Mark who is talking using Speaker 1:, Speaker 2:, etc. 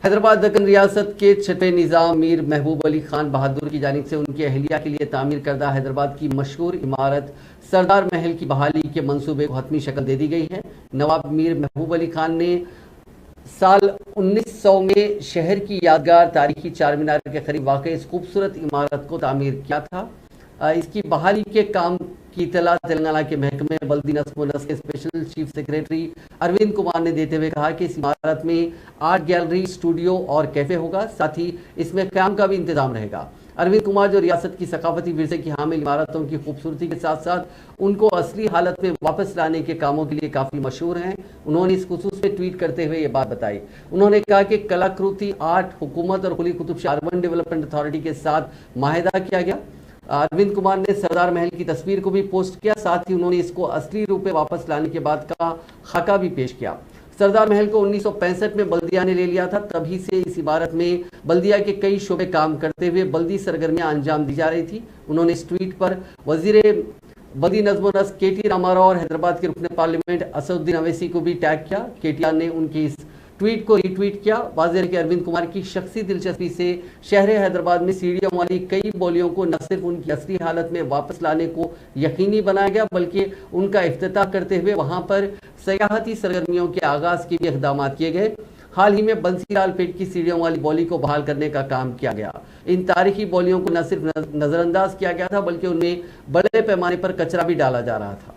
Speaker 1: حیدرآباد دکن ریاست کے چھٹے نظام میر محبوب علی خان بہادر کی جانب سے ان کی اہلیہ کے لیے تعمیر کردہ حیدرآباد کی مشہور عمارت سردار محل کی بحالی کے منصوبے کو حتمی شکل دے دی گئی ہے۔ نواب میر محبوب علی خان نے سال 1900 میں شہر کی یادگار تاریخی چار مینار کے قریب واقع اس خوبصورت عمارت کو تعمیر کیا تھا۔ اس کی بحالی کے کام کی اطلاع تلنگانہ کے محکمے بلدی نظم و نسق کے special chief secretary Arvind Kumar نے دیتے ہوئے کہا کہ اس عمارت میں آرٹ گیلری، اسٹوڈیو اور کیفے ہوگا، ساتھ ہی اس میں قیام کا بھی انتظام رہے گا۔ اروند کمار جو ریاست کی ثقافتی ورثے کی حامل عمارتوں کی خوبصورتی کے ساتھ ساتھ ان کو اصلی حالت میں واپس لانے کے کاموں کے لیے کافی مشہور ہیں، انہوں نے اس خصوص میں ٹویٹ کرتے ہوئے یہ بات بتائی۔ انہوں نے کہا کہ کلاکرتی آرٹ حکومت اور Quli Qutb Shah urban development authority کے ساتھ معاہدہ کیا گیا۔ اروند کمار نے سردار محل کی تصویر کو بھی پوسٹ کیا، ساتھ ہی انہوں نے اس کو اصلی روپ میں واپس لانے کے بعد کا خاکہ بھی پیش کیا۔ سردار محل کو 1965 میں بلدیہ نے لے لیا تھا، تبھی سے اس عمارت میں بلدیہ کے کئی شعبے کام کرتے ہوئے بلدی سرگرمیاں انجام دی جا رہی تھی۔ انہوں نے اس ٹویٹ پر وزیر بلدی نظم و نسق کے ٹی راما راؤ اور حیدرآباد کے رکن پارلیمنٹ اسد الدین اویسی کو بھی ٹیگ کیا۔ کے ٹی آر نے ان کی اس ٹویٹ کو ری ٹویٹ کیا۔ واضح ہے کہ اروند کمار کی شخصی دلچسپی سے شہر حیدرآباد میں سیڑھیوں والی کئی بولیوں کو نہ صرف ان کی اصلی حالت میں واپس لانے کو یقینی بنایا گیا بلکہ ان کا افتتاح کرتے ہوئے وہاں پر سیاحتی سرگرمیوں کے آغاز کے بھی اقدامات کیے گئے۔ حال ہی میں بنسی لال پیٹ کی سیڑھیوں والی بولی کو بحال کرنے کا کام کیا گیا۔ ان تاریخی بولیوں کو نہ صرف نظر انداز کیا گیا تھا بلکہ ان میں بڑے پیمانے پر کچرا بھی ڈالا جا رہا تھا۔